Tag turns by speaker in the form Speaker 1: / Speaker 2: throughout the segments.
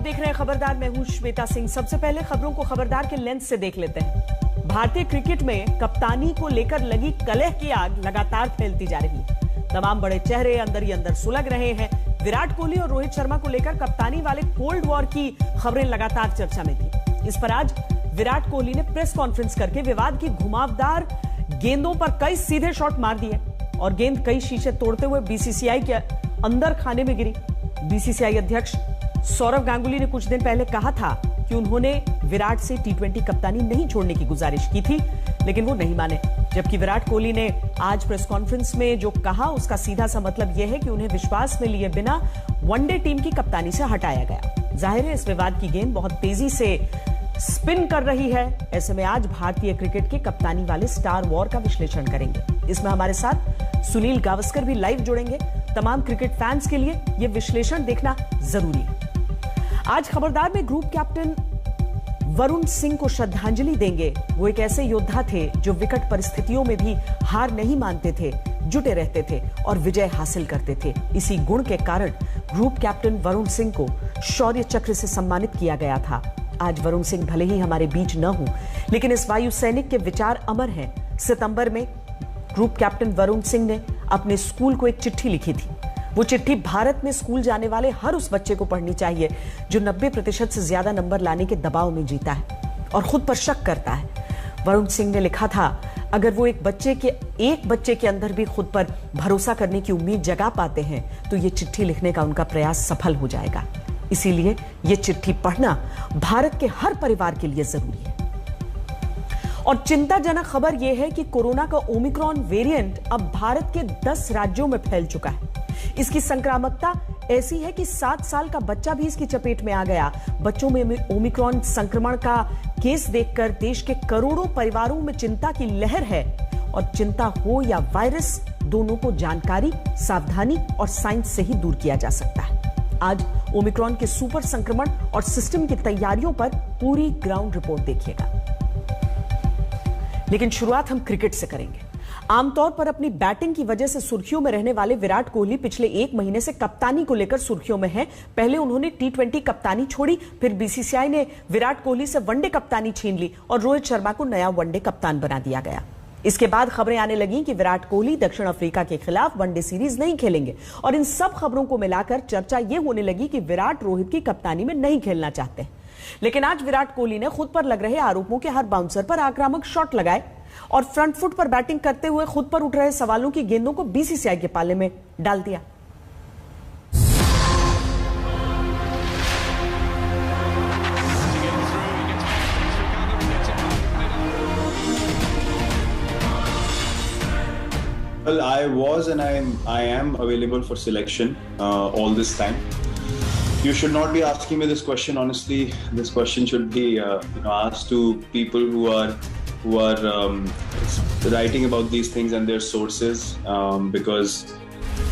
Speaker 1: देख रहे हैं खबरदार। मैं हूं श्वेता सिंह। सबसे पहले खबरों को खबरदार के लेंस से देख लेते हैं। भारतीय क्रिकेट में कप्तानी को लेकर लगी कलह की आग लगातार फैलती जा रही है। तमाम बड़े चेहरे अंदर ही अंदर सुलग रहे हैं। विराट कोहली और रोहित शर्मा को लेकर कप्तानी वाले कोल्ड वॉर की खबरें लगातार चर्चा में थी। इस पर आज विराट कोहली ने प्रेस कॉन्फ्रेंस करके विवाद की घुमावदार गेंदों पर कई सीधे शॉट मार दिए और गेंद कई शीशे तोड़ते हुए बीसीसीआई के अंदर खाने में गिरी। बीसीसीआई अध्यक्ष सौरव गांगुली ने कुछ दिन पहले कहा था कि उन्होंने विराट से टी20 कप्तानी नहीं छोड़ने की गुजारिश की थी, लेकिन वो नहीं माने। जबकि विराट कोहली ने आज प्रेस कॉन्फ्रेंस में जो कहा उसका सीधा सा मतलब यह है कि उन्हें विश्वास में लिए बिना वनडे टीम की कप्तानी से हटाया गया। जाहिर है इस विवाद की गेंद बहुत तेजी से स्पिन कर रही है। ऐसे में आज भारतीय क्रिकेट के कप्तानी वाले स्टार वॉर का विश्लेषण करेंगे। इसमें हमारे साथ सुनील गावस्कर भी लाइव जुड़ेंगे। तमाम क्रिकेट फैंस के लिए यह विश्लेषण देखना जरूरी है। आज खबरदार में ग्रुप कैप्टन वरुण सिंह को श्रद्धांजलि देंगे। वो एक ऐसे योद्धा थे जो विकट परिस्थितियों में भी हार नहीं मानते थे, जुटे रहते थे और विजय हासिल करते थे। इसी गुण के कारण ग्रुप कैप्टन वरुण सिंह को शौर्य चक्र से सम्मानित किया गया था। आज वरुण सिंह भले ही हमारे बीच न हो, लेकिन इस वायु सैनिक के विचार अमर हैं। सितंबर में ग्रुप कैप्टन वरुण सिंह ने अपने स्कूल को एक चिट्ठी लिखी थी। वो चिट्ठी भारत में स्कूल जाने वाले हर उस बच्चे को पढ़नी चाहिए जो 90% से ज्यादा नंबर लाने के दबाव में जीता है और खुद पर शक करता है। वरुण सिंह ने लिखा था, अगर वो एक बच्चे के अंदर भी खुद पर भरोसा करने की उम्मीद जगा पाते हैं तो ये चिट्ठी लिखने का उनका प्रयास सफल हो जाएगा। इसीलिए ये चिट्ठी पढ़ना भारत के हर परिवार के लिए जरूरी है। और चिंताजनक खबर यह है कि कोरोना का ओमिक्रॉन वेरिएंट अब भारत के 10 राज्यों में फैल चुका है। इसकी संक्रामकता ऐसी है कि 7 साल का बच्चा भी इसकी चपेट में आ गया। बच्चों में ओमिक्रॉन संक्रमण का केस देखकर देश के करोड़ों परिवारों में चिंता की लहर है। और चिंता हो या वायरस, दोनों को जानकारी, सावधानी और साइंस से ही दूर किया जा सकता है। आज ओमिक्रॉन के सुपर संक्रमण और सिस्टम की तैयारियों पर पूरी ग्राउंड रिपोर्ट देखिएगा। लेकिन शुरुआत हम क्रिकेट से करेंगे। आमतौर पर अपनी बैटिंग की वजह से सुर्खियों में रहने वाले विराट कोहली पिछले 1 महीने से कप्तानी को लेकर सुर्खियों में हैं। पहले उन्होंने टी20 कप्तानी छोड़ी, फिर बीसीसीआई ने विराट कोहली से वनडे कप्तानी छीन ली और रोहित शर्मा को नया वनडे कप्तान बना दिया गया। इसके बाद खबरें आने लगी कि विराट कोहली दक्षिण अफ्रीका के खिलाफ वनडे सीरीज नहीं खेलेंगे और इन सब खबरों को मिलाकर चर्चा यह होने लगी कि विराट रोहित की कप्तानी में नहीं खेलना चाहते। लेकिन आज विराट कोहली ने खुद पर लग रहे आरोपों के हर बाउंसर पर आक्रामक शॉट लगाए और फ्रंट फुट पर बैटिंग करते हुए खुद पर उठ रहे सवालों की गेंदों को बीसीसीआई के पाले में डाल दिया।
Speaker 2: Well, I was and I am available for selection all this time. You should not be asking me this question. Honestly, this question should be asked to people who are writing about these things and their sources. Because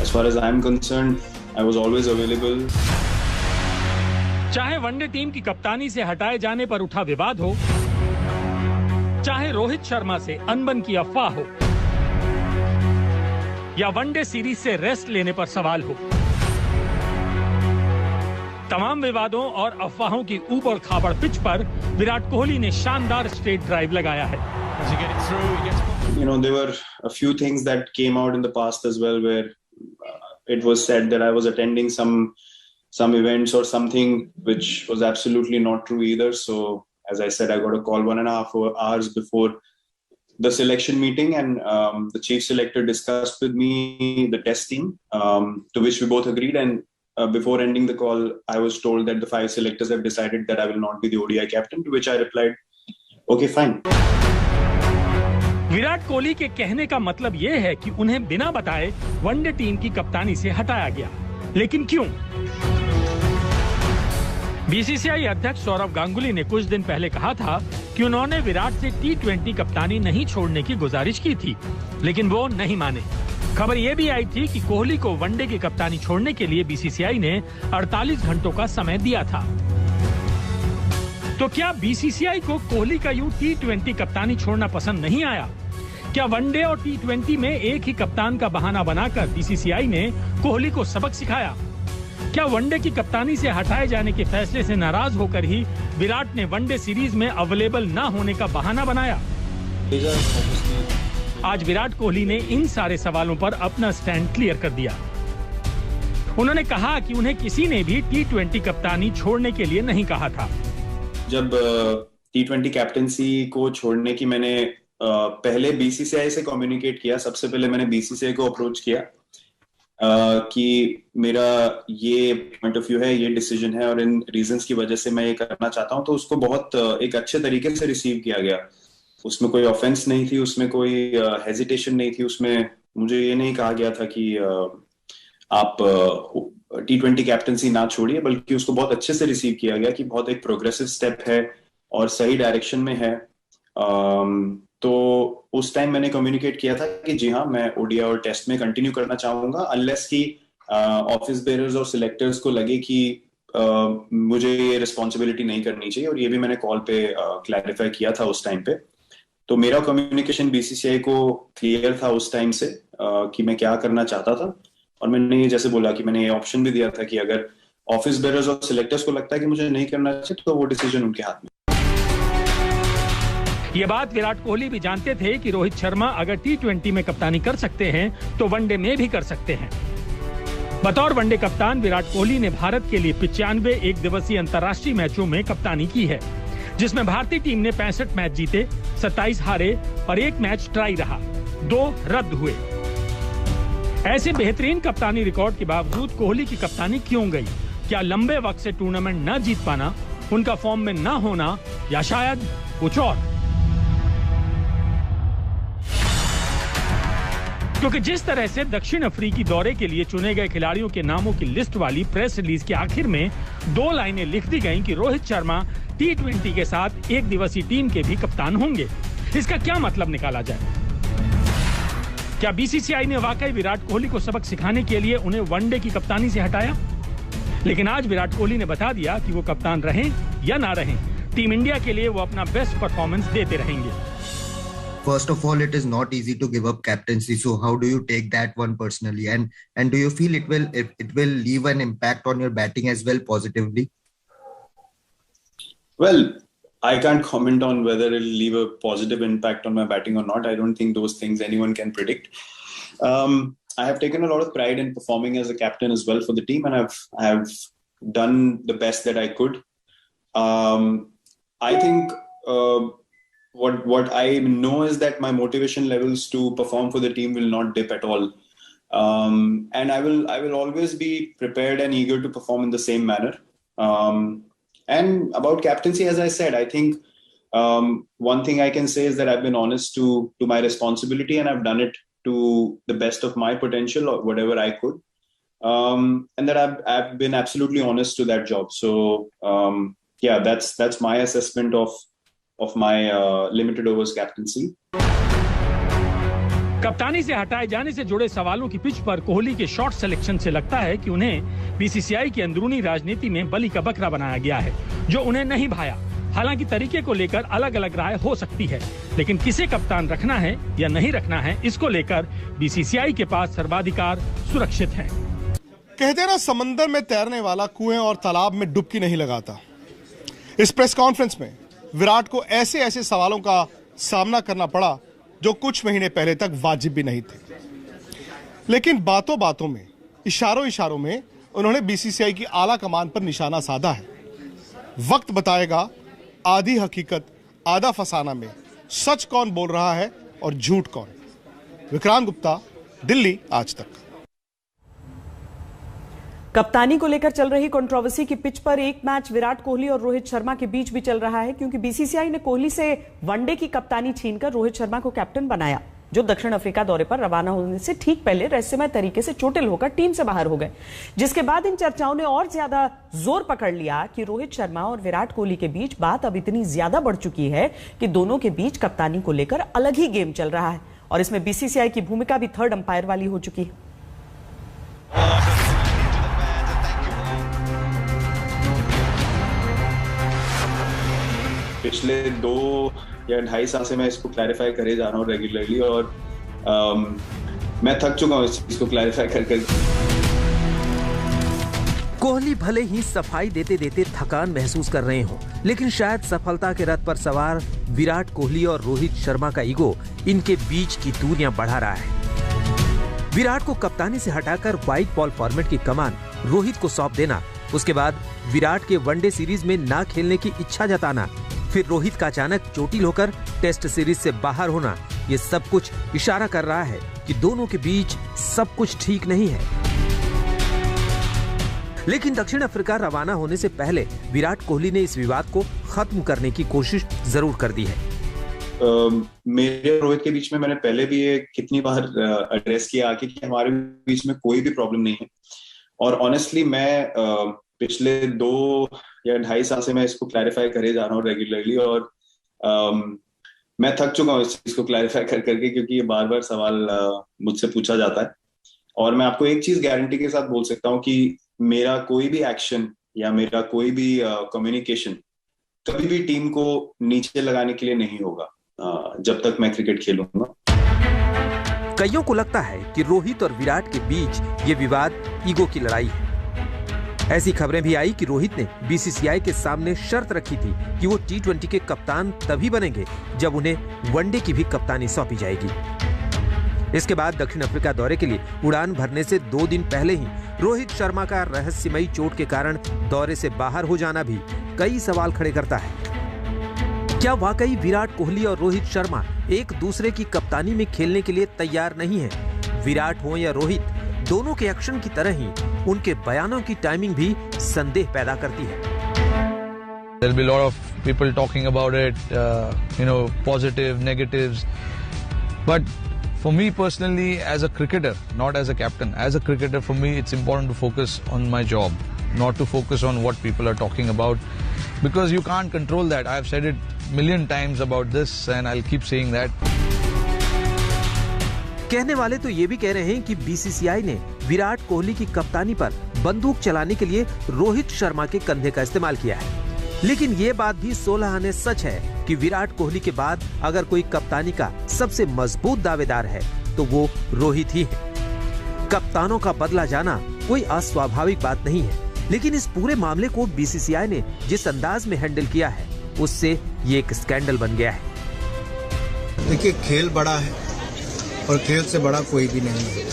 Speaker 2: as far as I'm concerned, I was always available.
Speaker 3: चाहे one day team की कप्तानी से हटाए जाने पर उठा विवाद हो, चाहे रोहित शर्मा से अनबन की अफवाह हो, या वनडे सीरीज से रेस्ट लेने पर सवाल हो, तमाम विवादों और अफवाहों की ऊपर खाबड़ पिच पर विराट कोहली ने शानदार स्ट्रेट ड्राइव लगाया है।
Speaker 2: There were a few things that came out in the past as well, where it was said that I was attending some events or something, which was absolutely not true either. So, as I said, I got a call 1.5 hours before the selection meeting, and the chief selector discussed with me the test team, to which we both agreed. And before ending the call, I was told that the 5 selectors have decided that I will not be the ODI captain, to which I replied, okay, fine.
Speaker 3: Virat Kohli के कहने का मतलब यह है कि उन्हें बिना बताए वनडे टीम की कप्तानी से हटाया गया, लेकिन क्यों? बीसीसीआई अध्यक्ष सौरव गांगुली ने कुछ दिन पहले कहा था कि उन्होंने विराट से टी20 कप्तानी नहीं छोड़ने की गुजारिश की थी, लेकिन वो नहीं माने। खबर ये भी आई थी कि कोहली को वनडे की कप्तानी छोड़ने के लिए बीसीसीआई ने 48 घंटों का समय दिया था। तो क्या बीसीसीआई को कोहली का यूं टी20 कप्तानी छोड़ना पसंद नहीं आया? क्या वनडे और टी20 में एक ही कप्तान का बहाना बनाकर बीसीसीआई ने कोहली को सबक सिखाया? क्या वनडे की कप्तानी से हटाए जाने के फैसले से नाराज होकर ही विराट ने वनडे सीरीज में अवेलेबल न होने का बहाना बनाया? आज विराट कोहली ने इन सारे सवालों पर अपना स्टैंड क्लियर कर दिया। उन्होंने कहा कि उन्हें किसी ने भी T20 कप्तानी छोड़ने के लिए नहीं कहा था।
Speaker 2: जब T20 कैप्टनसी को छोड़ने की मैंने पहले BCCI से कम्युनिकेट किया, सबसे पहले मैंने BCCI को अप्रोच किया कि मेरा ये पॉइंट ऑफ व्यू है, ये डिसीजन है और इन रीजंस की वजह से मैं ये करना चाहता हूं, तो उसको बहुत एक अच्छे तरीके से रिसीव किया गया। उसमें कोई ऑफेंस नहीं थी, उसमें कोई हेजिटेशन नहीं थी, उसमें मुझे ये नहीं कहा गया था कि आप T20 कैप्टनसी ना छोड़िए, बल्कि उसको बहुत अच्छे से रिसीव किया गया कि बहुत एक प्रोग्रेसिव स्टेप है और सही डायरेक्शन में है। तो उस टाइम मैंने कम्युनिकेट किया था कि जी हाँ, मैं ओडीआई और टेस्ट में कंटिन्यू करना चाहूंगा, अनलेस कि ऑफिस बेयरर्स और सिलेक्टर्स को लगे कि मुझे ये रिस्पॉन्सिबिलिटी नहीं करनी चाहिए, और ये भी मैंने कॉल पे क्लैरिफाई किया था उस टाइम पे। तो मेरा कम्युनिकेशन BCCI को क्लियर था उस टाइम से कि मैं क्या करना चाहता था, और मैंने ये जैसे बोला कि मैंने ये ऑप्शन भी दिया था कि अगर ऑफिस बेयरर्स और सिलेक्टर्स को लगता है कि मुझे नहीं करना चाहिए तो वो डिसीजन उनके हाथ में।
Speaker 3: ये बात विराट कोहली भी जानते थे कि रोहित शर्मा अगर T20 में कप्तानी कर सकते हैं तो वनडे में भी कर सकते हैं। बतौर वनडे कप्तान विराट कोहली ने भारत के लिए 95 एक दिवसीय अंतर्राष्ट्रीय मैचों में कप्तानी की है, जिसमें भारतीय टीम ने 65 मैच जीते, 27 हारे और 1 मैच ट्राई रहा, 2 रद्द हुए। ऐसे बेहतरीन कप्तानी रिकॉर्ड के बावजूद कोहली की कप्तानी क्यों गई? क्या लंबे वक्त से टूर्नामेंट न जीत पाना, उनका फॉर्म में न होना, या शायद कुछ और? क्योंकि जिस तरह से दक्षिण अफ्रीकी दौरे के लिए चुने गए खिलाड़ियों के नामों की लिस्ट वाली प्रेस रिलीज के आखिर में 2 लाइनें लिख दी गईं कि रोहित शर्मा T20 के साथ एक दिवसीय टीम के भी कप्तान होंगे। इसका क्या मतलब निकाला जाए? क्या BCCI ने वाकई विराट कोहली को सबक सिखाने के लिए उन्हें वनडे की कप्तानी से हटाया? लेकिन आज विराट कोहली ने बता दिया कि वो कप्तान रहें या ना रहें, टीम इंडिया के लिए वो अपना बेस्ट परफॉर्मेंस देते रहेंगे।
Speaker 4: First of all, it is not easy to give up captaincy. So how do you take that one personally? And do you feel it will leave an impact on your batting as well positively?
Speaker 2: Well, I can't comment on whether it will leave a positive impact on my batting or not. I don't think those things anyone can predict. I have taken a lot of pride in performing as a captain as well for the team, and I have done the best that I could. I think what I know is that my motivation levels to perform for the team will not dip at all, and I will always be prepared and eager to perform in the same manner. And about captaincy, as I said, I think one thing I can say is that I've been honest to my responsibility, and I've done it to the best of my potential or whatever I could, and that I've been absolutely honest to that job. So yeah, that's my assessment of my limited overs captaincy.
Speaker 3: कप्तानी से हटाए जाने से जुड़े सवालों की pitch पर कोहली के शॉट सिलेक्शन से लगता है कि उन्हें BCCI की अंदरूनी राजनीति में बलि का बकरा बनाया गया है, जो उन्हें नहीं भाया। हालांकि तरीके को लेकर अलग अलग राय हो सकती है, लेकिन किसे कप्तान रखना है या नहीं रखना है, इसको लेकर BCCI के पास सर्वाधिकार सुरक्षित है।
Speaker 5: कहते ना, समंदर में तैरने वाला कुएं और तालाब में डुबकी नहीं लगाता। इस प्रेस कॉन्फ्रेंस में विराट को ऐसे सवालों का सामना करना पड़ा जो कुछ महीने पहले तक वाजिब भी नहीं थे, लेकिन बातों बातों में, इशारों में उन्होंने BCCI की आला कमान पर निशाना साधा है। वक्त बताएगा आधी हकीकत आधा फसाना में सच कौन बोल रहा है और झूठ कौन। विक्रांत गुप्ता, दिल्ली आज तक।
Speaker 1: कप्तानी को लेकर चल रही कंट्रोवर्सी की पिच पर एक मैच विराट कोहली और रोहित शर्मा के बीच भी चल रहा है, क्योंकि BCCI ने कोहली से वनडे की कप्तानी छीनकर रोहित शर्मा को कैप्टन बनाया, जो दक्षिण अफ्रीका दौरे पर रवाना होने से ठीक पहले रहस्यमय तरीके से चोटिल होकर टीम से बाहर हो गए। जिसके बाद इन चर्चाओं ने और ज्यादा जोर पकड़ लिया कि रोहित शर्मा और विराट कोहली के बीच बात अब इतनी ज्यादा बढ़ चुकी है कि दोनों के बीच कप्तानी को लेकर अलग ही गेम चल रहा है, और इसमें BCCI की भूमिका भी थर्ड अंपायर वाली हो चुकी है।
Speaker 2: पिछले 2 या 2.5 साल से मैं इसको क्लैरिफाई करे जा रहा हूँ रेगुलरली, और मैं थक चुका हूँ इस चीज को क्लैरिफाई कर।
Speaker 6: कोहली भले ही सफाई देते देते थकान महसूस कर रहे हो, लेकिन शायद सफलता के रथ पर सवार विराट कोहली और रोहित शर्मा का ईगो इनके बीच की दूरियां बढ़ा रहा है। विराट को कप्तानी से हटाकर व्हाइट बॉल फॉर्मेट की कमान रोहित को सौंप देना, उसके बाद विराट के वनडे सीरीज में ना खेलने की इच्छा जताना, फिर रोहित का अचानक चोटिल होकर टेस्ट सीरीज से बाहर होना, ये सब कुछ इशारा कर रहा है कि दोनों के बीच सब कुछ ठीक नहीं है। लेकिन दक्षिण अफ्रीका रवाना होने से पहले विराट कोहली ने इस विवाद को खत्म करने की कोशिश जरूर कर दी है।
Speaker 2: मेरे और रोहित के बीच में मैंने पहले भी ये कितनी बार एड्रेस किया आके कि हमारे बीच में कोई भी प्रॉब्लम नहीं है, और ऑनेस्टली मैं पिछले 2 या 2.5 साल से मैं इसको क्लैरिफाई करे जा रहा हूँ रेगुलरली, और मैं थक चुका हूँ इस चीज को क्लैरिफाई कर करके, क्योंकि ये बार बार सवाल मुझसे पूछा जाता है। और मैं आपको एक चीज गारंटी के साथ बोल सकता हूँ कि मेरा कोई भी एक्शन या मेरा कोई भी कम्युनिकेशन कभी भी टीम को नीचे लगाने के लिए नहीं होगा जब तक मैं क्रिकेट खेलूंगा।
Speaker 6: कईयों को लगता है कि रोहित और विराट के बीच ये विवाद ईगो की लड़ाई है। ऐसी खबरें भी आई कि रोहित ने बीसीसीआई के सामने शर्त रखी थी कि वो T20 के कप्तान तभी बनेंगे जब उन्हें वनडे की भी कप्तानी सौंपी जाएगी। इसके बाद दक्षिण अफ्रीका दौरे के लिए उड़ान भरने से 2 दिन पहले ही रोहित शर्मा का रहस्यमयी चोट के कारण दौरे से बाहर हो जाना भी कई सवाल खड़े करता है। क्या वाकई विराट कोहली और रोहित शर्मा एक दूसरे की कप्तानी में खेलने के लिए तैयार नहीं है? विराट हो या रोहित, दोनों के एक्शन की तरह ही उनके बयानों की टाइमिंग भी संदेह पैदा करती है।
Speaker 7: There'll be a lot of people talking about it, positive, negatives. But for me personally, as a cricketer, not as a captain, as a cricketer, for me, it's important to focus on my job, not to focus on what people are talking about, because you can't control that. I've said it a million times about this, and I'll keep saying that.
Speaker 6: कहने वाले तो ये भी कह रहे हैं कि BCCI ने विराट कोहली की कप्तानी पर बंदूक चलाने के लिए रोहित शर्मा के कंधे का इस्तेमाल किया है। लेकिन ये बात भी 16 आने सच है कि विराट कोहली के बाद अगर कोई कप्तानी का सबसे मजबूत दावेदार है तो वो रोहित ही है। कप्तानों का बदला जाना कोई अस्वाभाविक बात नहीं है, लेकिन इस पूरे मामले को बीसीसीआई ने जिस अंदाज में हैंडल किया है उससे ये एक स्कैंडल बन गया है।
Speaker 8: देखिए, खेल बड़ा है और खेल से बड़ा कोई भी नहीं है।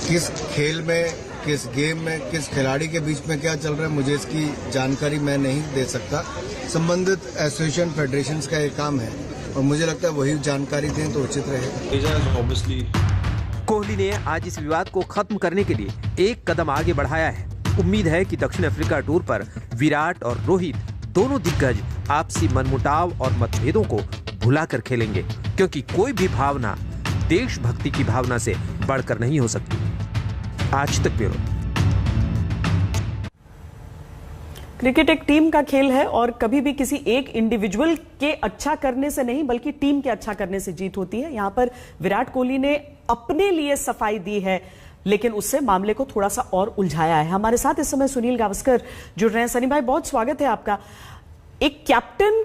Speaker 8: किस खेल में, किस गेम में, किस खिलाड़ी के बीच में क्या चल रहा है, मुझे इसकी जानकारी मैं नहीं दे सकता। संबंधित एसोसिएशन, फेडरेशंस का ये काम है और मुझे लगता है वही जानकारी दें तो उचित रहेगा।
Speaker 6: कोहली ने आज इस विवाद को खत्म करने के लिए एक कदम आगे बढ़ाया है। उम्मीद है कि दक्षिण अफ्रीका टूर पर विराट और रोहित दोनों दिग्गज आपसी मनमुटाव और मतभेदों को भुलाकर खेलेंगे, क्योंकि कोई भी भावना देशभक्ति की भावना से बढ़कर नहीं हो सकती। आज तक ब्यूरो।
Speaker 1: क्रिकेट एक टीम का खेल है और कभी भी किसी एक इंडिविजुअल के अच्छा करने से नहीं बल्कि टीम के अच्छा करने से जीत होती है। यहां पर विराट कोहली ने अपने लिए सफाई दी है, लेकिन उससे मामले को थोड़ा सा और उलझाया है। हमारे साथ इस समय सुनील गावस्कर जुड़ रहे हैं। सनी भाई, बहुत स्वागत है आपका। एक कैप्टन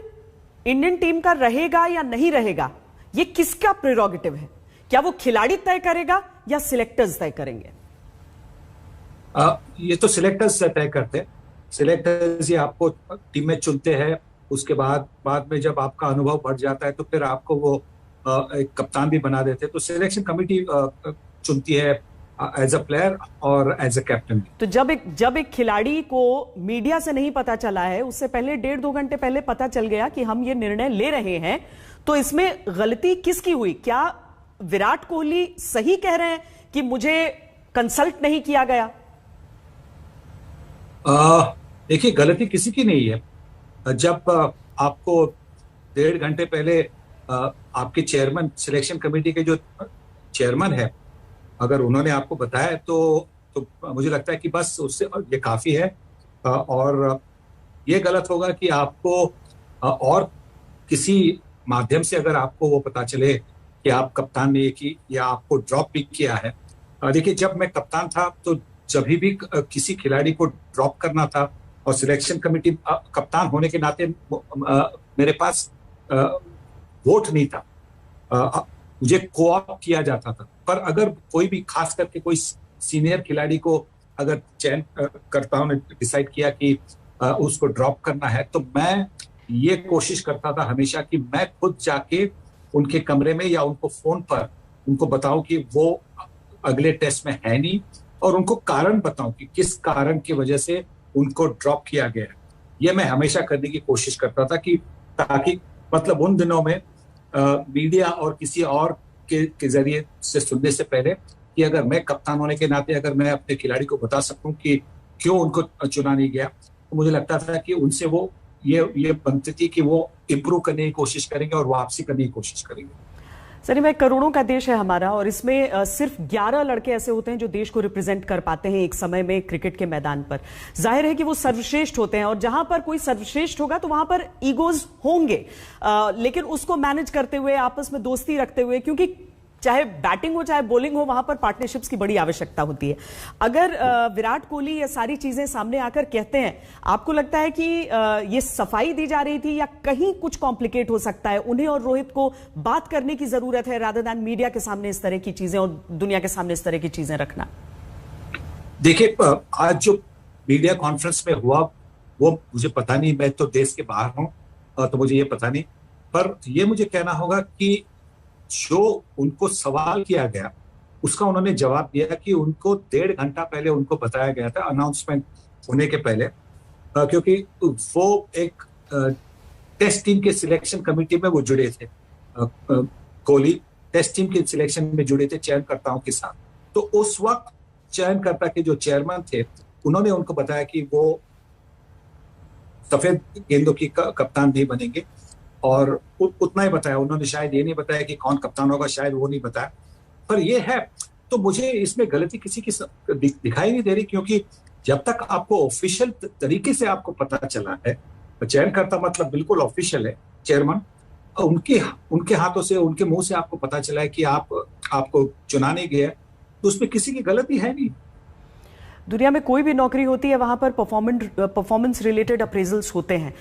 Speaker 1: इंडियन टीम का रहेगा या नहीं रहेगा, ये किसका प्रेरोगेटिव है? क्या वो खिलाड़ी तय करेगा या सिलेक्टर्स तय करेंगे?
Speaker 9: ये तो सिलेक्टर्स तय करते हैं। सिलेक्टर्स ये आपको टीम में चुनते हैं, उसके बाद में जब आपका अनुभव बढ़ जाता है तो फिर आपको वो एक कप्तान भी बना देते हैं। तो सिलेक्शन कमेटी चुनती है एज अ प्लेयर और एज अ कैप्टन।
Speaker 1: तो जब एक खिलाड़ी को मीडिया से नहीं पता चला है, उससे पहले 1.5-2 घंटे पहले पता चल गया कि हम ये निर्णय ले रहे हैं, तो इसमें गलती किसकी हुई? क्या विराट कोहली सही कह रहे हैं कि मुझे कंसल्ट नहीं किया गया?
Speaker 9: देखिए, गलती किसी की नहीं है। जब आपको 1.5 घंटे पहले आपके चेयरमैन, सिलेक्शन कमेटी के जो चेयरमैन है, अगर उन्होंने आपको बताया तो मुझे लगता है कि बस उससे ये काफी है। और ये गलत होगा कि आपको और किसी माध्यम से अगर आपको वो पता चले कि आप कप्तान ने की या आपको ड्रॉप भी किया है। देखिए, जब मैं कप्तान था तो जब भी किसी खिलाड़ी को ड्रॉप करना था और सिलेक्शन कमेटी, कप्तान होने के नाते मेरे पास वोट नहीं था, मुझे को-ऑप्ट किया जाता था। पर अगर कोई भी, खास करके कोई सीनियर खिलाड़ी को अगर चयन कर्ताओं ने डिसाइड किया कि उसको ड्रॉप करना है, तो मैं ये कोशिश करता था हमेशा कि मैं खुद जाके उनके कमरे में या उनको फोन पर उनको बताऊं कि वो अगले टेस्ट में है नहीं, और उनको कारण बताऊं कि किस कारण की वजह से उनको ड्रॉप किया गया है। ये मैं हमेशा करने की कोशिश करता था कि ताकि मतलब उन दिनों में मीडिया और किसी और के जरिए से सुनने से पहले कि अगर मैं कप्तान होने के नाते अगर मैं अपने खिलाड़ी को बता सकूं कि क्यों उनको चुना नहीं गया, तो मुझे लगता था कि उनसे वो ये बनती थी कि वो इम्प्रूव करने की कोशिश करेंगे और वापसी करने की कोशिश करेंगे।
Speaker 1: सनी भाई, करोड़ों का देश है हमारा और इसमें सिर्फ 11 लड़के ऐसे होते हैं जो देश को रिप्रेजेंट कर पाते हैं एक समय में क्रिकेट के मैदान पर। जाहिर है कि वो सर्वश्रेष्ठ होते हैं और जहां पर कोई सर्वश्रेष्ठ होगा तो वहां पर ईगोज होंगे, लेकिन उसको मैनेज करते हुए, आपस में दोस्ती रखते हुए, क्योंकि चाहे बैटिंग हो चाहे बॉलिंग हो, वहां पर पार्टनरशिप्स की बड़ी आवश्यकता होती है। अगर विराट कोहली ये सारी चीजें सामने आकर कहते हैं, आपको लगता है कि ये सफाई दी जा रही थी या कहीं कुछ कॉम्प्लिकेट हो सकता है? उन्हें और रोहित को बात करने की जरूरत है रादर दैन मीडिया के सामने इस तरह की चीजें और दुनिया के सामने इस तरह की चीजें रखना।
Speaker 9: देखिए, आज जो मीडिया कॉन्फ्रेंस में हुआ वो मुझे पता नहीं, मैं तो देश के बाहर हूं तो मुझे ये पता नहीं, पर ये मुझे कहना होगा कि जो उनको सवाल किया गया उसका उन्होंने जवाब दिया कि उनको 1.5 घंटा पहले उनको बताया गया था, अनाउंसमेंट होने के पहले, क्योंकि वो एक टेस्ट टीम के सिलेक्शन कमेटी में वो जुड़े थे। कोहली टेस्ट टीम के सिलेक्शन में जुड़े थे चयनकर्ताओं के साथ। तो उस वक्त चयनकर्ता के जो चेयरमैन थे उन्होंने उनको बताया कि वो सफेद गेंदों की कप्तान नहीं बनेंगे, और उतना ही बताया। उन्होंने शायद ये नहीं बताया कि कौन कप्तान होगा, शायद वो नहीं बताया, पर ये है। तो मुझे इसमें गलती किसी की दिखाई नहीं दे रही, क्योंकि जब तक आपको ऑफिशियल तरीके से आपको पता चला है, चयनकर्ता मतलब बिल्कुल ऑफिशियल है, चेयरमैन, उनके हाथों से, उनके मुंह से आपको पता चला है कि आपको चुना नहीं गया, तो उसमें किसी की गलती है नहीं।
Speaker 1: दुनिया में कोई भी नौकरी होती है वहां पर परफॉर्मेंस रिलेटेड अप्रेजल्स होते हैं।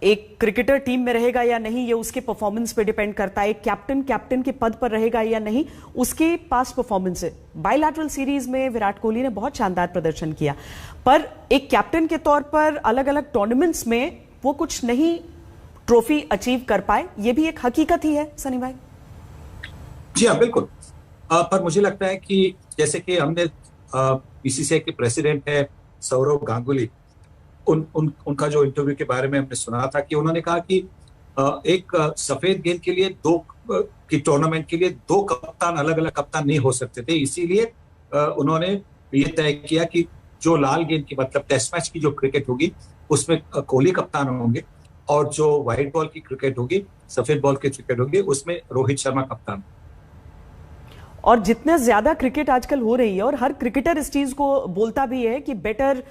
Speaker 1: एक क्रिकेटर टीम में रहेगा या नहीं ये उसके परफॉर्मेंस पे डिपेंड करता है। एक कैप्टन के पद पर रहेगा या नहीं उसके पास परफॉर्मेंस है। बायलैटरल सीरीज में विराट कोहली ने बहुत शानदार प्रदर्शन किया, पर एक कैप्टन के तौर पर अलग अलग टूर्नामेंट्स में वो कुछ नहीं ट्रॉफी अचीव कर पाए, ये भी एक हकीकत ही है सनी भाई।
Speaker 9: जी हाँ, बिल्कुल। पर मुझे लगता है कि जैसे कि हमने बीसीसीआई के प्रेसिडेंट है सौरव गांगुली, उनका जो इंटरव्यू के बारे में हमने सुना था कि उन्होंने कहा कि एक सफेद गेंद के लिए की टूर्नामेंट के लिए 2 कप्तान, अलग अलग कप्तान नहीं हो सकते थे, इसीलिए उन्होंने ये तय किया कि जो लाल गेंद की मतलब टेस्ट मैच की जो क्रिकेट होगी उसमें कोहली कप्तान होंगे, और जो व्हाइट बॉल की क्रिकेट होगी, सफेद बॉल की क्रिकेट होगी, उसमें रोहित शर्मा कप्तान।
Speaker 1: और जितना ज्यादा क्रिकेट आजकल हो रही है और हर क्रिकेटर इस चीज को बोलता भी है कि बेटर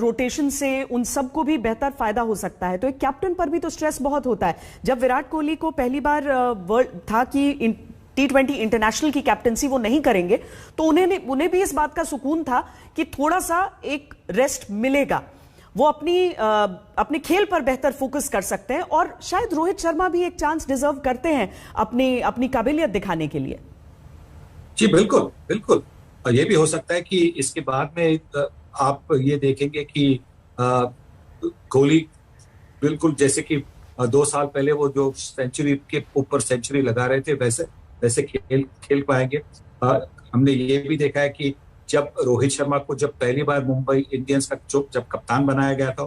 Speaker 1: रोटेशन से उन सबको भी बेहतर फायदा हो सकता है, तो एक कैप्टन पर भी तो स्ट्रेस बहुत होता है। जब विराट कोहली को पहली बार वर्ल्ड था कि T20 इंटरनेशनल की कैप्टनसी वो नहीं करेंगे, तो उन्हें भी इस बात का सुकून था कि थोड़ा सा एक रेस्ट मिलेगा, वो अपने खेल पर बेहतर फोकस कर सकते हैं। और शायद रोहित शर्मा भी एक चांस डिजर्व करते हैं अपनी काबिलियत दिखाने के लिए।
Speaker 9: जी बिल्कुल बिल्कुल। और ये भी हो सकता है कि इसके बाद में आप ये देखेंगे कि कोहली बिल्कुल जैसे कि 2 साल पहले वो जो सेंचुरी के ऊपर सेंचुरी लगा रहे थे वैसे खेल पाएंगे। हमने ये भी देखा है कि जब रोहित शर्मा को जब पहली बार मुंबई इंडियंस का जब कप्तान बनाया गया था,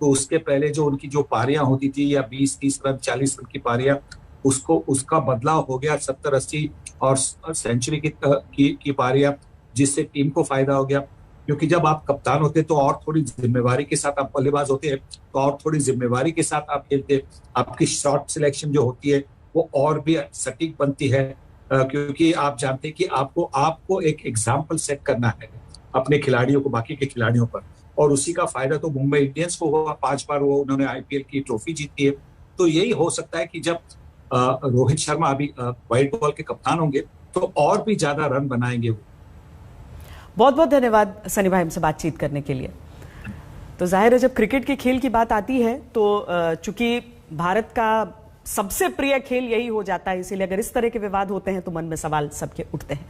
Speaker 9: तो उसके पहले जो उनकी जो पारियां होती थी या 20-30 रन 40 रन की पारियां, उसका बदलाव हो गया 70-80 और सेंचुरी की पारियां, जिससे टीम को फायदा हो गया। क्योंकि जब आप कप्तान होते तो और थोड़ी जिम्मेवारी के साथ आप बल्लेबाज होते हैं, तो और थोड़ी जिम्मेवारी के साथ आप खेलते, आपकी शॉट सिलेक्शन जो होती है वो और भी सटीक बनती है, क्योंकि आप जानते हैं कि आपको एक एग्जाम्पल सेट करना है अपने खिलाड़ियों को, बाकी के खिलाड़ियों पर। और उसी का फायदा तो मुंबई इंडियंस को हुआ, 5 बार वो उन्होंने IPL की ट्रॉफी जीती है। तो यही हो सकता है कि जब रोहित शर्मा अभी व्हाइट बॉल के कप्तान होंगे तो और भी ज्यादा रन बनाएंगे वो।
Speaker 1: बहुत बहुत धन्यवाद सनी भाई हमसे बातचीत करने के लिए। तो जाहिर है जब क्रिकेट के खेल की बात आती है तो चूंकि भारत का सबसे प्रिय खेल यही हो जाता है, इसीलिए अगर इस तरह के विवाद होते हैं तो मन में सवाल सबके उठते हैं।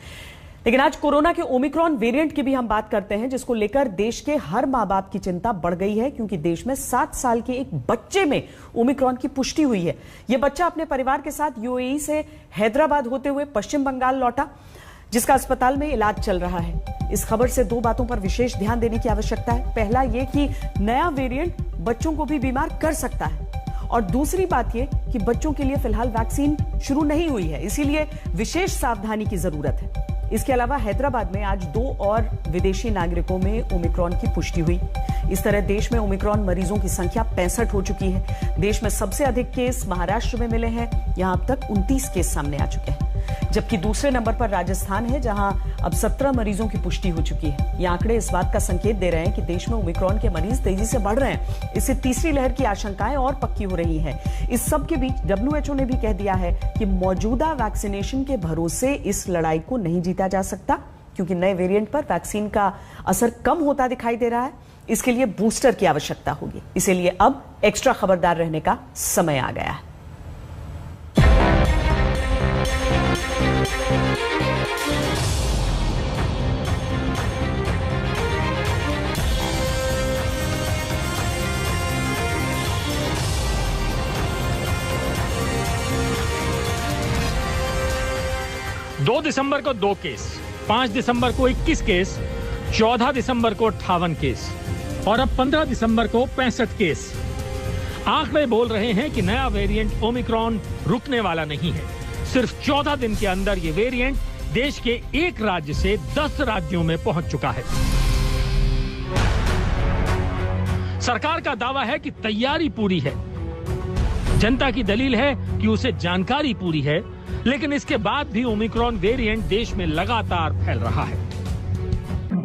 Speaker 1: लेकिन आज कोरोना के ओमिक्रॉन वेरिएंट की भी हम बात करते हैं, जिसको लेकर देश के हर मां बाप की चिंता बढ़ गई है, क्योंकि देश में 7 साल के एक बच्चे में ओमिक्रॉन की पुष्टि हुई है। यह बच्चा अपने परिवार के साथ यूएई से हैदराबाद होते हुए पश्चिम बंगाल लौटा, जिसका अस्पताल में इलाज चल रहा है। इस खबर से 2 बातों पर विशेष ध्यान देने की आवश्यकता है। पहला यह कि नया वेरिएंट बच्चों को भी बीमार कर सकता है, और दूसरी बात यह कि बच्चों के लिए फिलहाल वैक्सीन शुरू नहीं हुई है, इसीलिए विशेष सावधानी की जरूरत है। इसके अलावा हैदराबाद में आज 2 और विदेशी नागरिकों में ओमिक्रॉन की पुष्टि हुई। इस तरह देश में ओमिक्रॉन मरीजों की संख्या 65 हो चुकी है। देश में सबसे अधिक केस महाराष्ट्र में मिले हैं, यहां अब तक 29 केस सामने आ चुके हैं, जबकि दूसरे नंबर पर राजस्थान है, जहां अब 17 मरीजों की पुष्टि हो चुकी है। ये आंकड़े इस बात का संकेत दे रहे हैं कि देश में ओमिक्रॉन के मरीज तेजी से बढ़ रहे हैं। इससे तीसरी लहर की आशंकाएं और पक्की हो रही हैं। इस सब के बीच WHO ने भी कह दिया है कि मौजूदा वैक्सीनेशन के भरोसे इस लड़ाई को नहीं जीता जा सकता, क्योंकि नए वेरिएंट पर वैक्सीन का असर कम होता दिखाई दे रहा है। इसके लिए बूस्टर की आवश्यकता होगी, इसीलिए अब एक्स्ट्रा खबरदार रहने का समय आ गया है।
Speaker 3: दो दिसंबर को 2 केस, 5 दिसंबर को 21 केस, 14 दिसंबर को 58 केस और अब 15 दिसंबर को 65 केस। आंकड़े बोल रहे हैं कि नया वेरिएंट ओमिक्रॉन रुकने वाला नहीं है। सिर्फ 14 दिन के अंदर ये वेरिएंट देश के एक राज्य से 10 राज्यों में पहुंच चुका है। सरकार का दावा है कि तैयारी पूरी है। जनता की दलील है कि उसे जानकारी पूरी है, लेकिन इसके बाद भी ओमिक्रॉन वेरिएंट देश में लगातार फैल रहा है।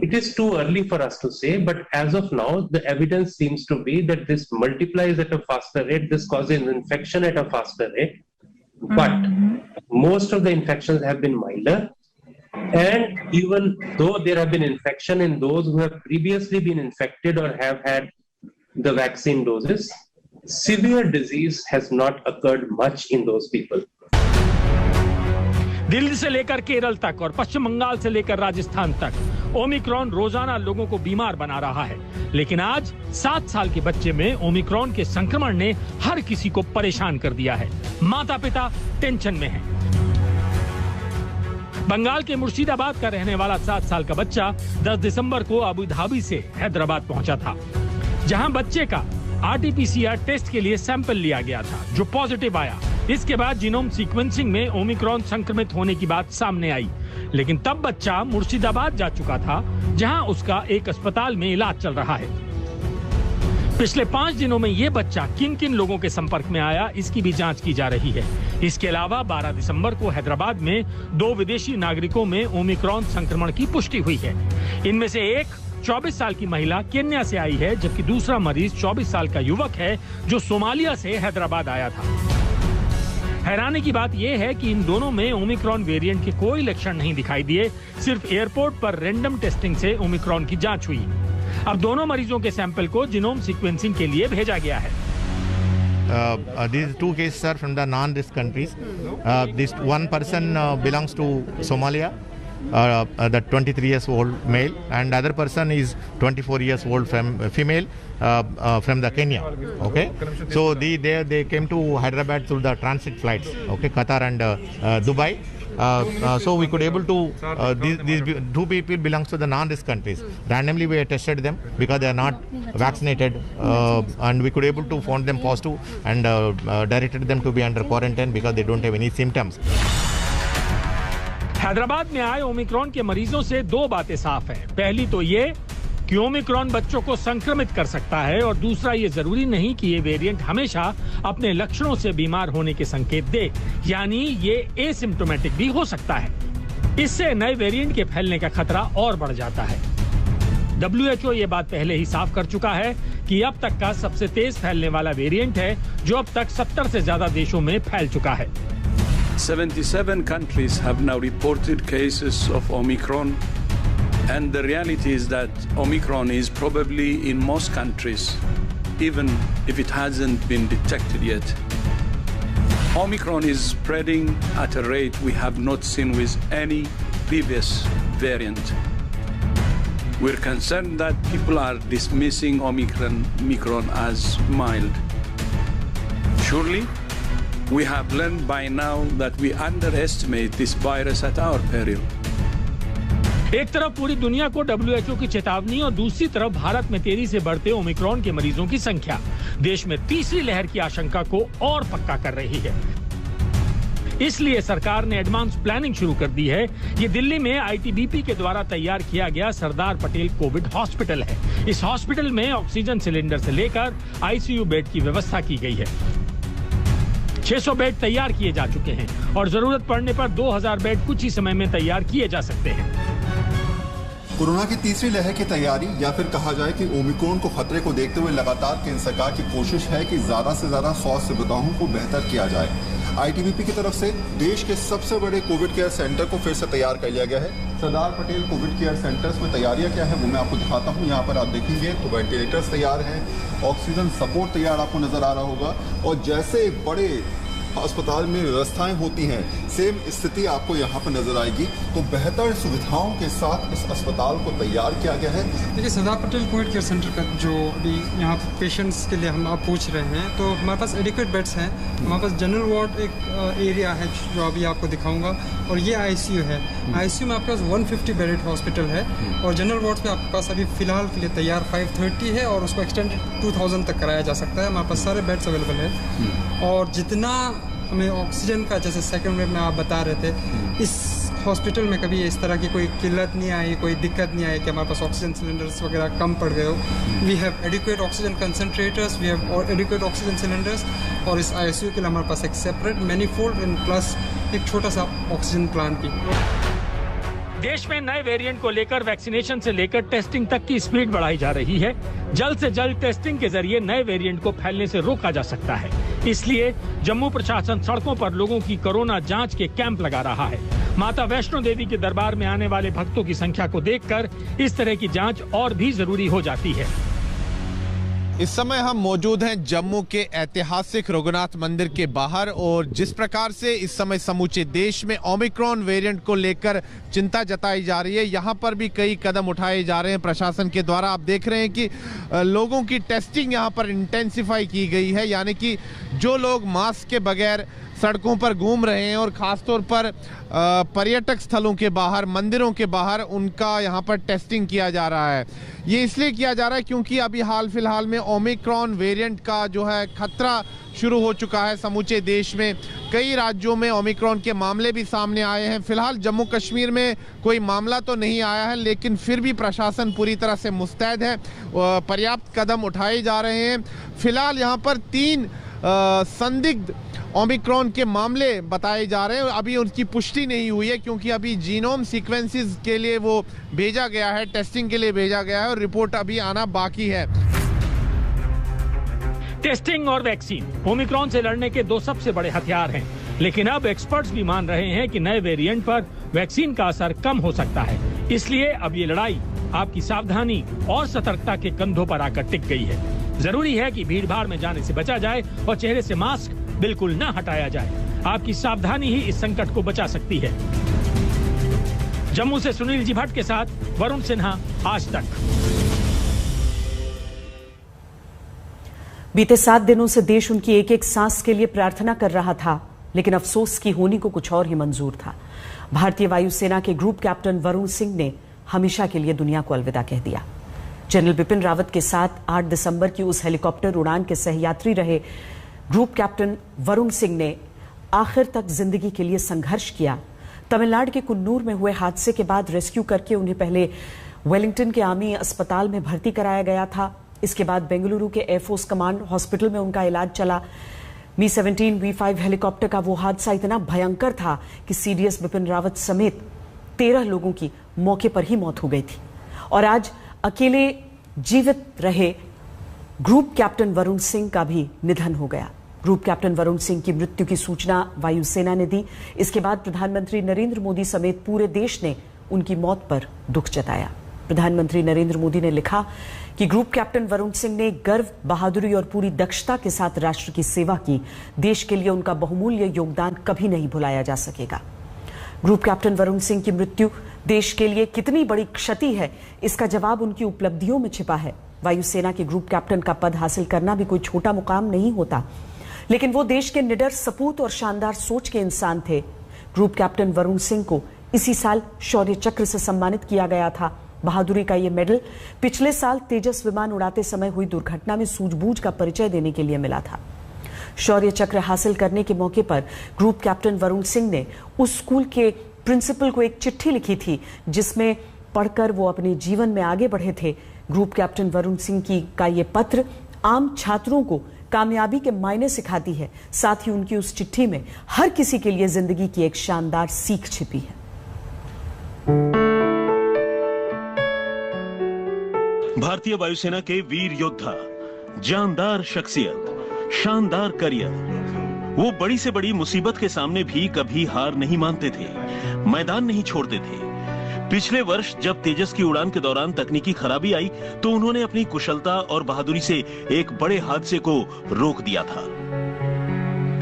Speaker 10: It is too early for us to say, but as of now, the evidence seems to be that this multiplies at a faster rate, this causes infection at a faster rate, but most of the infections have been milder, and even though there have been infection in those who have previously been infected or have had the vaccine doses, severe disease has not occurred much in those people.
Speaker 3: Delhi से लेकर केरल तक और पश्चिम बंगाल से लेकर राजस्थान तक Omicron रोजाना लोगों को बीमार बना रहा है, लेकिन आज 7 साल के बच्चे में ओमिक्रॉन के संक्रमण ने हर किसी को परेशान कर दिया है। माता पिता टेंशन में हैं। बंगाल के मुर्शिदाबाद का रहने वाला 7 साल का बच्चा 10 दिसंबर को अबू धाबी से हैदराबाद पहुंचा था, जहां बच्चे का RT-PCR टेस्ट के लिए सैंपल लिया गया था, जो पॉजिटिव आया। इसके बाद जीनोम सीक्वेंसिंग में ओमिक्रॉन संक्रमित होने की बात सामने आई, लेकिन तब बच्चा मुर्शिदाबाद जा चुका था, जहां उसका एक अस्पताल में इलाज चल रहा है। पिछले 5 दिनों में यह बच्चा किन किन लोगों के संपर्क में आया, इसकी भी जांच की जा रही है। इसके अलावा 12 दिसंबर को हैदराबाद में 2 विदेशी नागरिकों में ओमिक्रॉन संक्रमण की पुष्टि हुई है। इनमें से एक 24 साल की महिला केन्या से आई है, जबकि दूसरा मरीज 24 साल का युवक है, जो सोमालिया से हैदराबाद आया था। हैरानी की बात यह है कि इन दोनों में ओमिक्रॉन वेरिएंट के कोई लक्षण नहीं दिखाई दिए, सिर्फ एयरपोर्ट पर रैंडम टेस्टिंग से ओमिक्रॉन की जांच हुई। अब दोनों मरीजों के सैंपल को जीनोम सीक्वेंसिंग के लिए भेजा गया है।
Speaker 11: These 2 cases are from the non-risk countries. This one person belongs to Somalia, the 23 years old male, and the other person is 24 years old female from the Kenya. Okay, so they came to Hyderabad through the transit flights. Okay, Qatar and Dubai. So we could able to these 2 people belongs to the non-risk countries. Randomly we tested them because they are not vaccinated, and we could able to find them positive and directed them to be under quarantine because they don't have any symptoms.
Speaker 3: Hyderabad में आए Omicron के मरीजों से 2 बातें साफ हैं। पहली तो ये कि ओमिक्रॉन बच्चों को संक्रमित कर सकता है, और दूसरा ये जरूरी नहीं कि ये वेरिएंट हमेशा अपने लक्षणों से बीमार होने के संकेत दे, यानी ये एसिम्प्टोमेटिक भी हो सकता है। इससे नए वेरिएंट के फैलने का खतरा और बढ़ जाता है। WHO ये बात पहले ही साफ कर चुका है कि अब तक का सबसे तेज फैलने वाला वेरिएंट है, जो अब तक 70 से ज्यादा देशों में फैल चुका है।
Speaker 12: 77 countries have now reported cases of Omicron, and the reality is that Omicron is probably in most countries, even if it hasn't been detected yet. Omicron is spreading at a rate we have not seen with any previous variant. We're concerned that people are dismissing Omicron as mild. Surely, we have learned by now that we underestimate this virus at our peril.
Speaker 3: एक तरफ पूरी दुनिया को WHO की चेतावनी और दूसरी तरफ भारत में तेजी से बढ़ते ओमिक्रॉन के मरीजों की संख्या देश में तीसरी लहर की आशंका को और पक्का कर रही है। इसलिए सरकार ने एडवांस प्लानिंग शुरू कर दी है। ये दिल्ली में ITBP के द्वारा तैयार किया गया सरदार पटेल कोविड हॉस्पिटल है। इस हॉस्पिटल में ऑक्सीजन सिलेंडर से लेकर ICU बेड की व्यवस्था की गई है। 600 बेड तैयार किए जा चुके हैं और जरूरत पड़ने पर 2000 बेड कुछ ही समय में तैयार किए जा सकते हैं।
Speaker 13: कोरोना की तीसरी लहर की तैयारी या फिर कहा जाए कि ओमिक्रॉन को खतरे को देखते हुए लगातार केंद्र सरकार की कोशिश है कि ज्यादा से ज्यादा स्वास्थ्य सुविधाओं को बेहतर किया जाए। ITBP की तरफ से देश के सबसे बड़े कोविड केयर सेंटर को फिर से तैयार कर लिया गया है। Sardar Patel Covid care centres में तैयारियां क्या है वो मैं आपको दिखाता हूं। यहाँ पर आप देखेंगे तो वेंटिलेटर्स तैयार हैं, ऑक्सीजन सपोर्ट तैयार आपको नजर आ रहा होगा और जैसे बड़े अस्पताल में व्यवस्थाएं होती हैं सेम स्थिति आपको यहाँ पर नजर आएगी। तो बेहतर सुविधाओं के साथ इस अस्पताल को तैयार किया गया है।
Speaker 14: देखिए Sardar Patel Covid care centre का जो अभी यहाँ पेशेंट्स के लिए हम आप पूछ रहे हैं तो हमारे पास एडिक्वेट बेड्स हैं। हमारे पास जनरल वार्ड एक एरिया है जो अभी आपको दिखाऊंगा और ये ICU है। ICU में आपके पास 150 बेडेड हॉस्पिटल है और जनरल वार्ड में आपके पास अभी फिलहाल के लिए तैयार 530 है और उसको एक्सटेंडेड 2000 तक कराया जा सकता है। हमारे पास सारे बेड्स अवेलेबल है और जितना हमें ऑक्सीजन का जैसे सेकंड वेव में आप बता रहे थे इस हॉस्पिटल में कभी इस तरह की कोई किल्लत नहीं आई, कोई दिक्कत नहीं आई कि हमारे पास ऑक्सीजन सिलेंडर्स वगैरह कम पड़ गए हो। We have adequate oxygen concentrators, we have adequate oxygen cylinders और इस ICU के लिए हमारे पास एक सेपरेट मैनीफोल्ड एंड प्लस एक छोटा सा ऑक्सीजन प्लांट भी।
Speaker 3: देश में नए वेरिएंट को लेकर वैक्सीनेशन से लेकर टेस्टिंग तक की स्पीड बढ़ाई जा रही है। जल्द से जल्द टेस्टिंग के जरिए नए वेरिएंट को फैलने से रोका जा सकता है। इसलिए जम्मू प्रशासन सड़कों पर लोगों की कोरोना जांच के कैंप लगा रहा है। माता वैष्णो देवी के दरबार में आने वाले भक्तों की संख्या को देखकर इस तरह की जांच और भी जरूरी हो जाती है।
Speaker 11: इस समय हम मौजूद हैं जम्मू के ऐतिहासिक रघुनाथ मंदिर के बाहर और जिस प्रकार से इस समय समूचे देश में ओमिक्रॉन वेरिएंट को लेकर चिंता जताई जा रही है, यहाँ पर भी कई कदम उठाए जा रहे हैं प्रशासन के द्वारा। आप देख रहे हैं कि लोगों की टेस्टिंग यहाँ पर इंटेंसिफाई की गई है, यानी कि जो लोग मास्क के बगैर सड़कों पर घूम रहे हैं और खासतौर पर पर्यटक स्थलों के बाहर, मंदिरों के बाहर उनका यहाँ पर टेस्टिंग किया जा रहा है। ये इसलिए किया जा रहा है क्योंकि अभी हाल फिलहाल में ओमिक्रॉन वेरिएंट का जो है खतरा शुरू हो चुका है समूचे देश में। कई राज्यों में ओमिक्रॉन के मामले भी सामने आए हैं। फिलहाल जम्मू कश्मीर में कोई मामला तो नहीं आया है, लेकिन फिर भी प्रशासन पूरी तरह से मुस्तैद है, पर्याप्त कदम उठाए जा रहे हैं। फिलहाल यहाँ पर 3 संदिग्ध ओमिक्रॉन के मामले बताए जा रहे हैं। अभी उनकी पुष्टि नहीं हुई है क्योंकि अभी जीनोम सीक्वेंसेस के लिए वो भेजा गया है, टेस्टिंग के लिए भेजा गया है और रिपोर्ट अभी आना बाकी है।
Speaker 3: टेस्टिंग और वैक्सीन ओमिक्रॉन से लड़ने के 2 सबसे बड़े हथियार हैं, लेकिन अब एक्सपर्ट्स भी मान रहे हैं कि नए वेरिएंट पर वैक्सीन का असर कम हो सकता है। इसलिए अब ये लड़ाई आपकी सावधानी और सतर्कता के कंधों पर आकर टिक गई है। जरूरी है कि भीड़-भाड़ में जाने से बचा जाए और चेहरे से मास्क बिल्कुल न हटाया जाए। आपकी सावधानी ही इस संकट को बचा सकती है। जम्मू से सुनील जी भट्ट के साथ वरुण सिन्हा, आज तक।
Speaker 1: बीते 7 दिनों से देश उनकी एक एक सांस के लिए प्रार्थना कर रहा था, लेकिन अफसोस की होनी को कुछ और ही मंजूर था। भारतीय वायुसेना के ग्रुप कैप्टन वरुण सिंह ने हमेशा के लिए दुनिया को अलविदा कह दिया। जनरल बिपिन रावत के साथ 8 दिसंबर की उस हेलीकॉप्टर उड़ान के सहयात्री रहे ग्रुप कैप्टन वरुण सिंह ने आखिर तक जिंदगी के लिए संघर्ष किया। तमिलनाडु के कुन्नूर में हुए हादसे के बाद रेस्क्यू करके उन्हें पहले वेलिंगटन के आर्मी अस्पताल में भर्ती कराया गया था। इसके बाद बेंगलुरु के एयरफोर्स कमांड हॉस्पिटल में उनका इलाज चला। मी-17 V5 हेलीकॉप्टर का वो हादसा इतना भयंकर था कि CDS बिपिन रावत समेत 13 लोगों की मौके पर ही मौत हो गई थी। और आज अकेले जीवित रहे ग्रुप कैप्टन वरुण सिंह का भी निधन हो गया। ग्रुप कैप्टन वरुण सिंह की मृत्यु की सूचना वायुसेना ने दी। इसके बाद प्रधानमंत्री नरेंद्र मोदी समेत पूरे देश ने उनकी मौत पर दुख जताया। प्रधानमंत्री नरेंद्र मोदी ने लिखा कि ग्रुप कैप्टन वरुण सिंह ने गर्व, बहादुरी और पूरी दक्षता के साथ राष्ट्र की सेवा की। देश के लिए उनका बहुमूल्य योगदान कभी नहीं भुलाया जा सकेगा। ग्रुप कैप्टन वरुण सिंह की मृत्यु देश के लिए कितनी बड़ी क्षति है, इसका जवाब उनकी उपलब्धियों में छिपा है। वायुसेना के ग्रुप कैप्टन का पद हासिल करना भी कोई छोटा मुकाम नहीं होता, लेकिन वो देश के निडर सपूत और शानदार सोच के इंसान थे। ग्रुप कैप्टन वरुण सिंह को इसी साल शौर्य चक्र से सम्मानित किया गया था। बहादुरी का ये मेडल पिछले साल तेजस विमान उड़ाते समय हुई दुर्घटना में सूझबूझ का परिचय देने के लिए मिला था। शौर्य चक्र हासिल करने के मौके पर ग्रुप कैप्टन वरुण सिंह ने उस स्कूल के प्रिंसिपल को एक चिट्ठी लिखी थी, जिसमें पढ़कर वो अपने जीवन में आगे बढ़े थे। ग्रुप कैप्टन वरुण सिंह का ये पत्र आम छात्रों को कामयाबी के मायने सिखाती है। साथ ही उनकी उस चिट्ठी में हर किसी के लिए जिंदगी की एक शानदार सीख छिपी है।
Speaker 15: भारतीय वायुसेना के वीर योद्धा, जानदार शख्सियत, शानदार करियर। वो बड़ी से बड़ी मुसीबत के सामने भी कभी हार नहीं मानते थे, मैदान नहीं छोड़ते थे। पिछले वर्ष जब तेजस की उड़ान के दौरान तकनीकी खराबी आई तो उन्होंने अपनी कुशलता और बहादुरी से एक बड़े हादसे को रोक दिया था।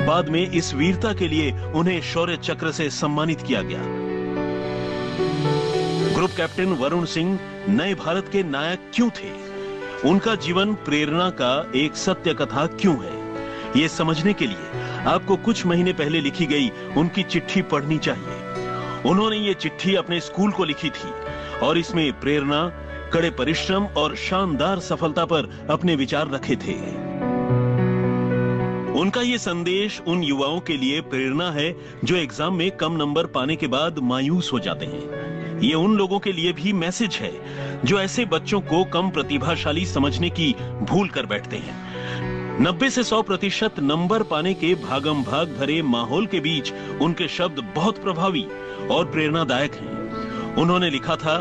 Speaker 15: बाद में इस वीरता के लिए उन्हें शौर्य चक्र से सम्मानित किया गया। ग्रुप कैप्टन वरुण सिंह नए भारत के नायक क्यों थे? उनका जीवन प्रेरणा का एक सत्य कथा क्यों है? ये समझने के लिए आपको कुछ महीने पहले लिखी गई उनकी चिट्ठी पढ़नी चाहिए। उन्होंने ये चिट्ठी अपने स्कूल को लिखी थी और इसमें प्रेरणा, कड़े परिश्रम और शानदार सफलता पर अपने विचार रखे थे। उनका ये संदेश उन युवाओं के लिए प्रेरणा है जो एग्जाम में कम नंबर पाने के बाद मायूस हो जाते हैं। ये उन लोगों के लिए भी मैसेज है जो ऐसे बच्चों को कम प्रतिभाशाली समझने की भूल कर बैठते हैं। 90 से 100% नंबर पाने के भागम भाग भरे माहौल के बीच उनके शब्द बहुत प्रभावी और प्रेरणादायक हैं। उन्होंने लिखा था,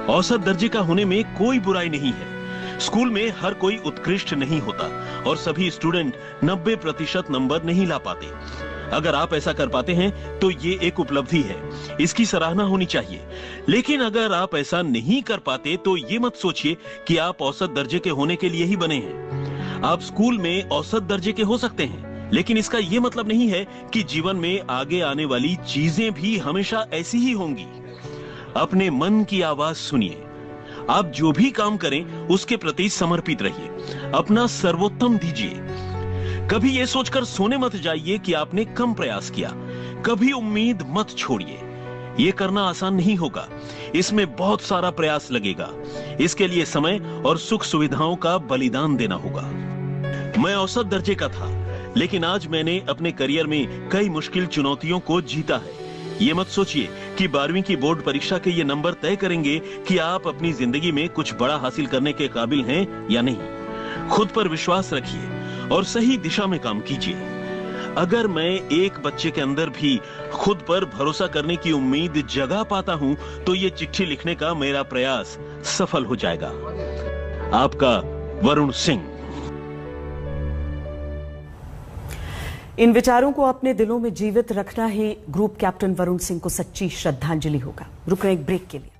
Speaker 15: औसत दर्जे का होने में कोई बुराई नहीं है। स्कूल में हर कोई उत्कृष्ट नहीं होता और सभी स्टूडेंट 90% नंबर नहीं ला पाते। अगर आप ऐसा कर पाते हैं तो ये एक उपलब्धि है, इसकी सराहना होनी चाहिए। लेकिन अगर आप ऐसा नहीं कर पाते तो ये मत सोचिए कि आप औसत दर्जे के होने के लिए ही बने हैं। आप स्कूल में औसत दर्जे के हो सकते हैं, लेकिन इसका ये मतलब नहीं है कि जीवन में आगे आने वाली चीजें भी हमेशा ऐसी ही होंगी। अपने मन की आवाज सुनिए। आप जो भी काम करें उसके प्रति समर्पित रहिए, अपना सर्वोत्तम दीजिए। कभी ये सोचकर सोने मत जाइए कि आपने कम प्रयास किया। कभी उम्मीद मत छोड़िए। ये करना आसान नहीं होगा, इसमें बहुत सारा प्रयास लगेगा। इसके लिए समय और सुख सुविधाओं का बलिदान देना होगा। मैं औसत दर्जे का था, लेकिन आज मैंने अपने करियर में कई मुश्किल चुनौतियों को जीता है। ये मत सोचिए कि 12वीं की बोर्ड परीक्षा के ये नंबर तय करेंगे कि आप अपनी जिंदगी में कुछ बड़ा हासिल करने के काबिल हैं या नहीं। खुद पर विश्वास रखिए और सही दिशा में काम कीजिए। अगर मैं एक बच्चे के अंदर भी खुद पर भरोसा करने की उम्मीद जगा पाता हूं तो ये चिट्ठी लिखने का मेरा प्रयास सफल हो जाएगा। आपका वरुण सिंह।
Speaker 1: इन विचारों को अपने दिलों में जीवित रखना ही ग्रुप कैप्टन वरुण सिंह को सच्ची श्रद्धांजलि होगा। रुक रहे एक ब्रेक के लिए।